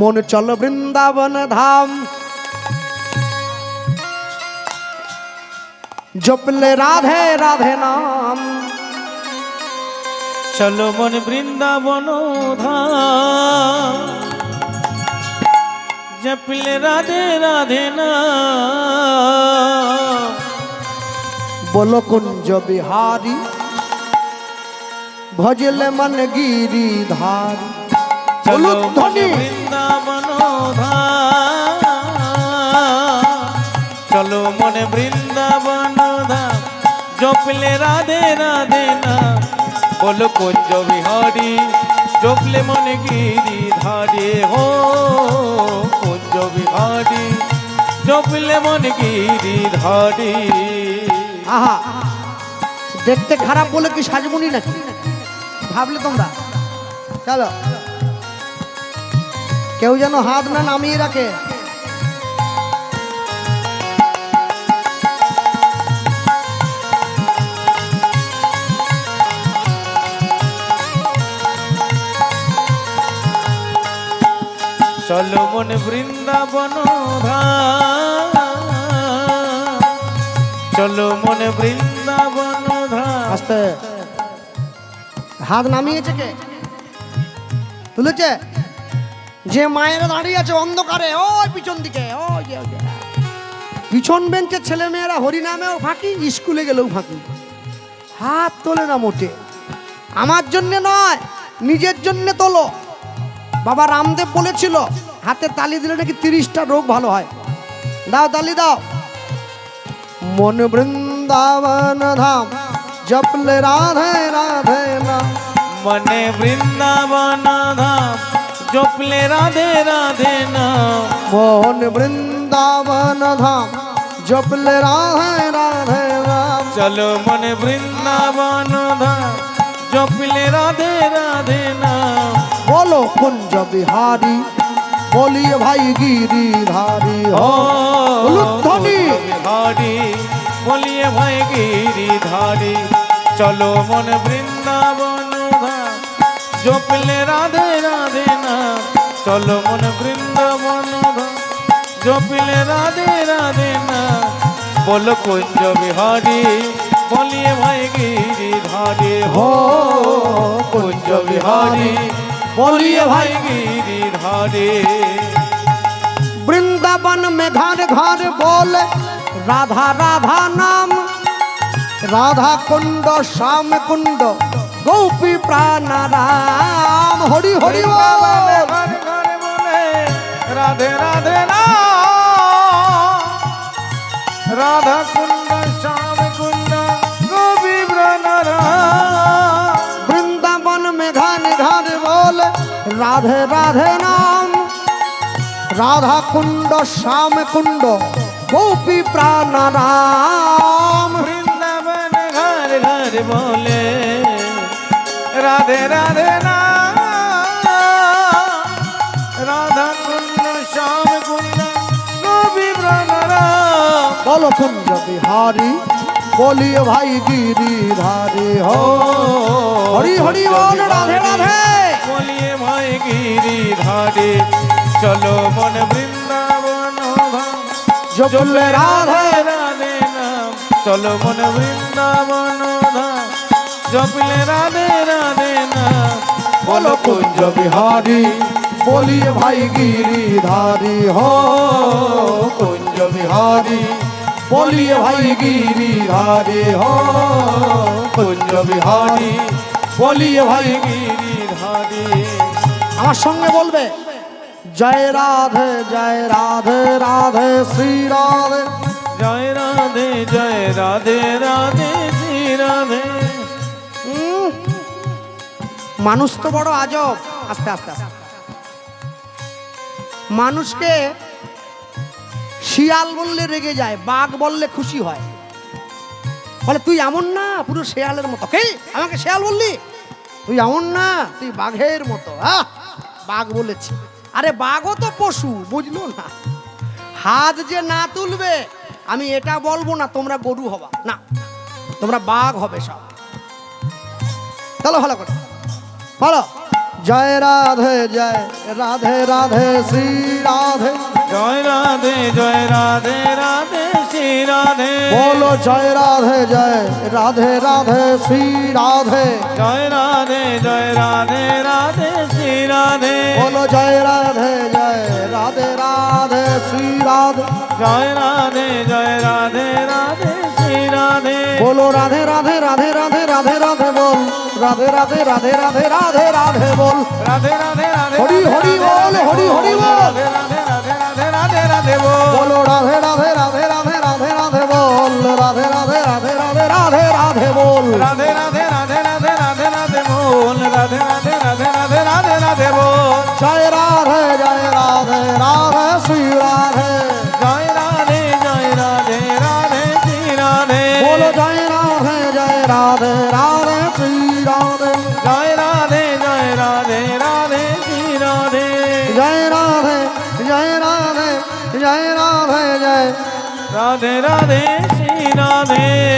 মন চল বৃন্দাবন ধাম জপলে রাধে রাধে নাম। চলো মন বৃন্দাবন ধাম জপলে রাধে রাধে নাম। बोलो कुंज बिहारी भजले मन गिरिधारी। चलो मन वृंदावन धाम चलो मन वृंदावन धाम जपले राधे राधे नाम। बोलो कुंज बिहारी जपले मन गिरिधारी हो कुंज बिहारी जपले मन गिरिधारी। आहा देखते खराब बोले कि साजमुनी नाकि भावले तोमरा चलो केउ जेनो हाथ ना नामिए राखे। चलो मन वृंदावन धाम चलो मन वृंदावन धाम। आस्ते हाथ नामिয়েছে কে তুলেছে যে মায়েরা দাঁড়িয়ে আছে অন্ধকারে ওই পিছন দিকে ওই যে পিছন বেঞ্চের ছেলে মেয়েরা হরি নামেও ফাঁকি স্কুলে গেলেও ফাঁকি হাত তোলে না মোটে। আমার জন্য নয় নিজের জন্য তোলো। বাবা রামদেব বলেছিল হাতে তালি দিলে নাকি 30টা রোগ ভালো হয়। দাও তালি দাও। मन वृंदावन धाम जपले राधे राधे नाम। मन वृंदावन धाम जपले राधे राधे नाम। मन वृंदावन धाम जपले राधे राधे नाम। चलो मन वृंदावन धाम जपले राधे राधे नाम। बोलो कुंज बिहारी बोलिए भाई गिरिधारी हो ध्वनि बिहारी बोलिए भाई गिरिधारी। चलो मन वृंदावन धाम जपले राधे राधे नाम। चलो मन वृंदावन धाम जपले राधे राधे नाम। बोलो कुंज बिहारी बोलिए भाई गिरिधारी हो कुंज बिहारी बोलिए भाई गिरिधारी। वृंदावन में घर घर बोले राधा राधा नाम। राधा कुंड श्याम कुंड गोपी प्राण राम। हरि हरि बोल घर घर बोले राधे राधे नाम। राधा कुंड श्याम कुंड गोपी प्राण राम। वृंदावन में घर घर बोले राधे राधे नाम। राधा कुंड श्याम कुंड गोपी प्राण राम। वृंदावन घर घर बोले राधे राधे नाम। राधा कुंड श्याम कुंड गोपी प्राण राम। बोलो कुंज बिहारी बोलिए भाई गिरिधारी हो हरि हरि बोल राधे राधे बोलिए भाई गिरिधारी। चलो मन वृंदावन धाम जपले राधे राधे नाम। चलो मन वृंदावन धाम जपले राधे राधे नाम। बोलो कुंज बिहारी बोलिए भाई गिरिधारी हो कुंज बिहारी बोलिए भाई गिरिधारी हो कुंज बिहारी बोलिए भाई गिरिधारी। আমার সঙ্গে বলবে जय राधे राधे श्री राधे जय राधे राधे श्री राधे। মানুষ তো বড় আজব। আস্তে আস্তে আস্তে মানুষকে শিয়াল বললে রেগে যায় বাঘ বললে খুশি হয়। বলে তুই এমন না পুরো শেয়ালের মতো। কে আমাকে শেয়াল বললি? তুই এমন না তুই বাঘের মতো। বাঘ বলেছি। আরে বাঘও তো পশু বুঝলো না। হাত যে না তুলবে আমি এটা বলবো না তোমরা গরু হবা না তোমরা বাঘ হবে সব। চলো ভালো করে বলো জয় রাধে রাধে শ্রী রাধে জয় রাধে রাধে শ্রী রাধে বলো জয় রাধে রাধে শ্রী রাধে জয় রাধে রাধে শ্রী রাধে বলো জয় রাধে রাধে শ্রী রাধে জয় রাধে রাধে শ্রী রাধে বলো রাধে রাধে রাধে রাধে রাধে রাধে বল রাধে রাধে রাধে রাধে রাধে রাধে বল রাধে রাধে রাধে হরি হরি বল হরি হরি বল রাধে রাধে রাধে রাধে বল বলো রাধে রাধে রাধে রাধে রাধে রাধে বল রাধে রাধে রাধে রাধে রাধে রাধে বল রাধে রাধে রাধে রাধে বল রাধে রাধে রাধে বল জয় রাধে রাধে শ্রী রাধে জয় রাধে রাধে শ্রী রাধে বলো জয় রাধে রাধে শ্রী রাধে জয় রাধে রাধে শ্রী রাধে জয় রাধে জয় রাধে রাধে শ্রী রাধে